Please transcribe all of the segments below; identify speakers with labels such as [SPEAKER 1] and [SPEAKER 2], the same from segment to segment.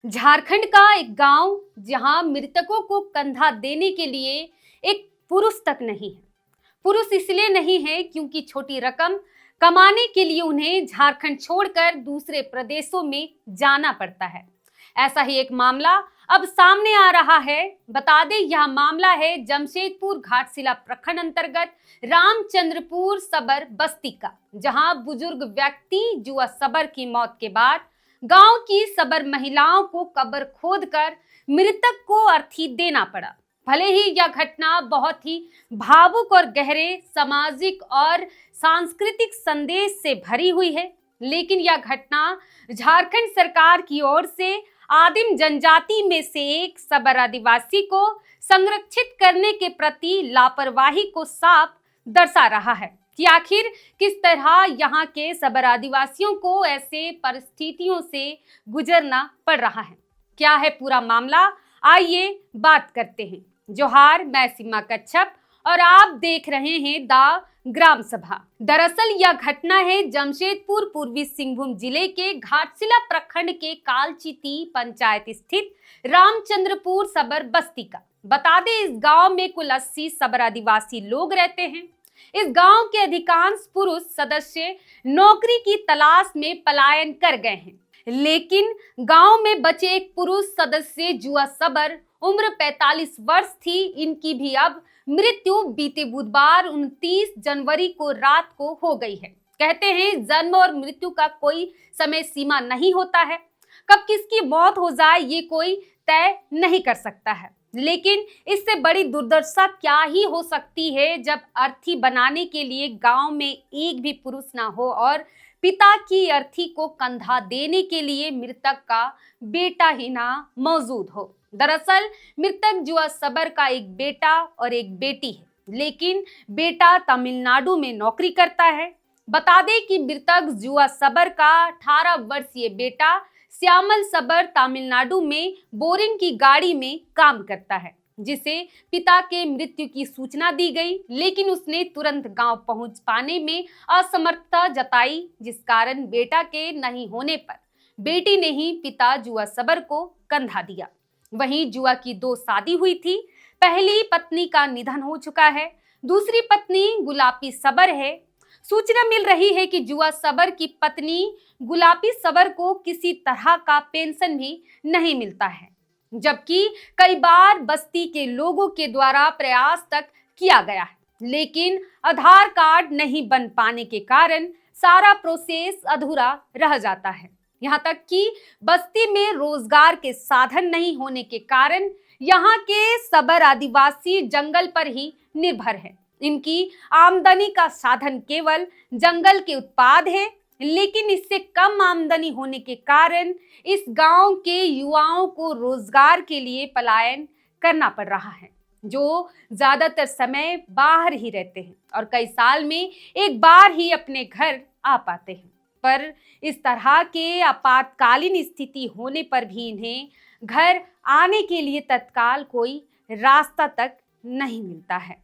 [SPEAKER 1] झारखंड का एक गांव जहां मृतकों को कंधा देने के लिए एक पुरुष तक नहीं है। पुरुष इसलिए नहीं है क्योंकि छोटी रकम कमाने के लिए उन्हें झारखंड छोड़कर दूसरे प्रदेशों में जाना पड़ता है। ऐसा ही एक मामला अब सामने आ रहा है। बता दें, यह मामला है जमशेदपुर घाटशिला प्रखंड अंतर्गत रामचंद्रपुर सबर बस्ती का, जहां बुजुर्ग व्यक्ति जुआ सबर की मौत के बाद गांव की सबर महिलाओं को कब्र खोदकर मृतक को अर्थी देना पड़ा। भले ही यह घटना बहुत ही भावुक और गहरे सामाजिक और सांस्कृतिक संदेश से भरी हुई है, लेकिन यह घटना झारखंड सरकार की ओर से आदिम जनजाति में से एक सबर आदिवासी को संरक्षित करने के प्रति लापरवाही को साफ दर्शा रहा है कि आखिर किस तरह यहाँ के सबर आदिवासियों को ऐसे परिस्थितियों से गुजरना पड़ रहा है। क्या है पूरा मामला, आइए बात करते हैं। जोहार, मैं सीमा कच्छप और आप देख रहे हैं द ग्राम सभा। दरअसल यह घटना है जमशेदपुर पूर्वी सिंहभूम जिले के घाटशिला प्रखंड के कालचिती पंचायत स्थित रामचंद्रपुर सबर बस्ती का। बता दें, इस गांव में कुल 80 सबर आदिवासी लोग रहते हैं। इस गांव के अधिकांश पुरुष सदस्य नौकरी की तलाश में पलायन कर गए हैं, लेकिन गांव में बचे एक पुरुष सदस्य जुआ सबर, उम्र 45 वर्ष थी। इनकी भी अब मृत्यु बीते बुधवार 29 जनवरी को रात को हो गई है। कहते हैं जन्म और मृत्यु का कोई समय सीमा नहीं होता है, कब किसकी मौत हो जाए ये कोई तय नहीं कर सकता है। लेकिन इससे बड़ी दुर्दशा क्या ही हो सकती है जब अर्थी बनाने के लिए गांव में एक भी पुरुष ना हो और पिता की अर्थी को कंधा देने के लिए मृतक का बेटा ही ना मौजूद हो। दरअसल मृतक जुआ सबर का एक बेटा और एक बेटी है, लेकिन बेटा तमिलनाडु में नौकरी करता है। बता दें कि मृतक जुआ सबर का 18 वर्षीय बेटा श्यामल सबर तमिलनाडु में बोरिंग की गाड़ी में काम करता है, जिसे पिता के मृत्यु की सूचना दी गई, लेकिन उसने तुरंत गांव पहुंच पाने में असमर्थता जताई, जिस कारण बेटा के नहीं होने पर बेटी ने ही पिता जुआ सबर को कंधा दिया। वहीं जुआ की 2 शादी हुई थी। पहली पत्नी का निधन हो चुका है, दूसरी पत्नी गुलापी सबर है। सूचना मिल रही है कि जुआ सबर की पत्नी गुलाबी सबर को किसी तरह का पेंशन भी नहीं मिलता है, जबकि कई बार बस्ती के लोगों के द्वारा प्रयास तक किया गया है, लेकिन आधार कार्ड नहीं बन पाने के कारण सारा प्रोसेस अधूरा रह जाता है। यहाँ तक कि बस्ती में रोजगार के साधन नहीं होने के कारण यहाँ के सबर आदिवासी जंगल पर ही निर्भर है। इनकी आमदनी का साधन केवल जंगल के उत्पाद है, लेकिन इससे कम आमदनी होने के कारण इस गांव के युवाओं को रोजगार के लिए पलायन करना पड़ रहा है, जो ज्यादातर समय बाहर ही रहते हैं और कई साल में एक बार ही अपने घर आ पाते हैं। पर इस तरह के आपातकालीन स्थिति होने पर भी इन्हें घर आने के लिए तत्काल कोई रास्ता तक नहीं मिलता है।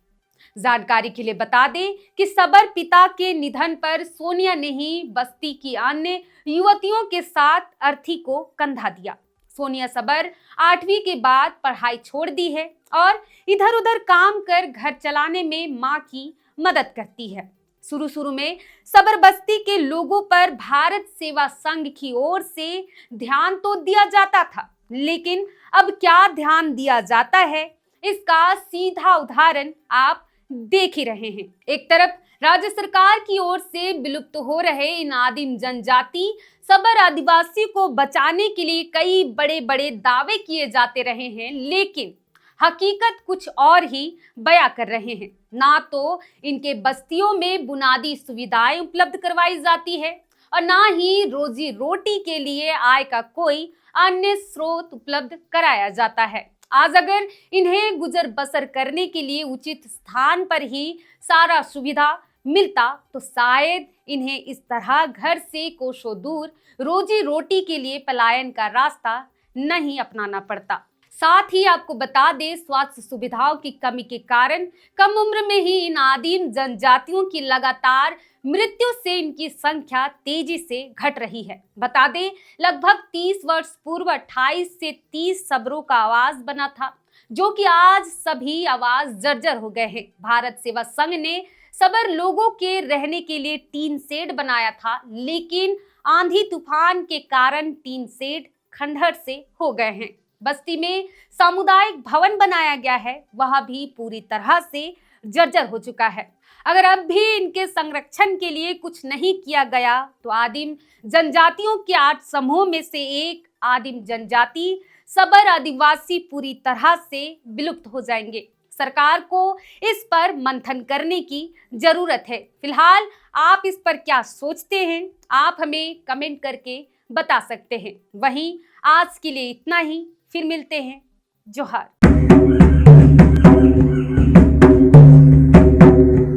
[SPEAKER 1] जानकारी के लिए बता दें कि सबर पिता के निधन पर सोनिया ने ही बस्ती की अन्य युवतियों के साथ अर्थी को कंधा दिया। सोनिया सबर 8वीं के बाद पढ़ाई छोड़ दी है और इधर उधर काम कर घर चलाने में मां की मदद करती है। शुरू में सबर बस्ती के लोगों पर भारत सेवा संघ की ओर से ध्यान तो दिया जाता था, लेकिन अब क्या ध्यान दिया जाता है इसका सीधा उदाहरण आप देख ही रहे हैं। एक तरफ राज्य सरकार की ओर से विलुप्त हो रहे इन आदिम जनजाति सबर आदिवासी को बचाने के लिए कई बड़े बड़े दावे किए जाते रहे हैं, लेकिन हकीकत कुछ और ही बयां कर रहे हैं। ना तो इनके बस्तियों में बुनियादी सुविधाएं उपलब्ध करवाई जाती है और ना ही रोजी रोटी के लिए आय का कोई अन्य स्रोत उपलब्ध कराया जाता है। आज अगर इन्हें गुजर बसर करने के लिए उचित स्थान पर ही सारा सुविधा मिलता तो शायद इन्हें इस तरह घर से कोसों दूर रोजी रोटी के लिए पलायन का रास्ता नहीं अपनाना पड़ता। साथ ही आपको बता दें, स्वास्थ्य सुविधाओं की कमी के कारण कम उम्र में ही इन आदिम जनजातियों की लगातार मृत्यु से इनकी संख्या तेजी से घट रही है। बता दें, लगभग 30 वर्ष पूर्व 28 से 30 सबरों का आवाज बना था, जो कि आज सभी आवाज जर्जर हो गए हैं। भारत सेवा संघ ने सबर लोगों के रहने के लिए टीन शेड बनाया था, लेकिन आंधी तूफान के कारण टीन शेड खंडहर से हो गए हैं। बस्ती में सामुदायिक भवन बनाया गया है, वह भी पूरी तरह से जर्जर हो चुका है। अगर अब भी इनके संरक्षण के लिए कुछ नहीं किया गया तो आदिम जनजातियों के 8 समूह में से एक आदिम जनजाति सबर आदिवासी पूरी तरह से विलुप्त हो जाएंगे। सरकार को इस पर मंथन करने की जरूरत है। फिलहाल आप इस पर क्या सोचते हैं, आप हमें कमेंट करके बता सकते हैं। वहीं आज के लिए इतना ही, फिर मिलते हैं। जोहार।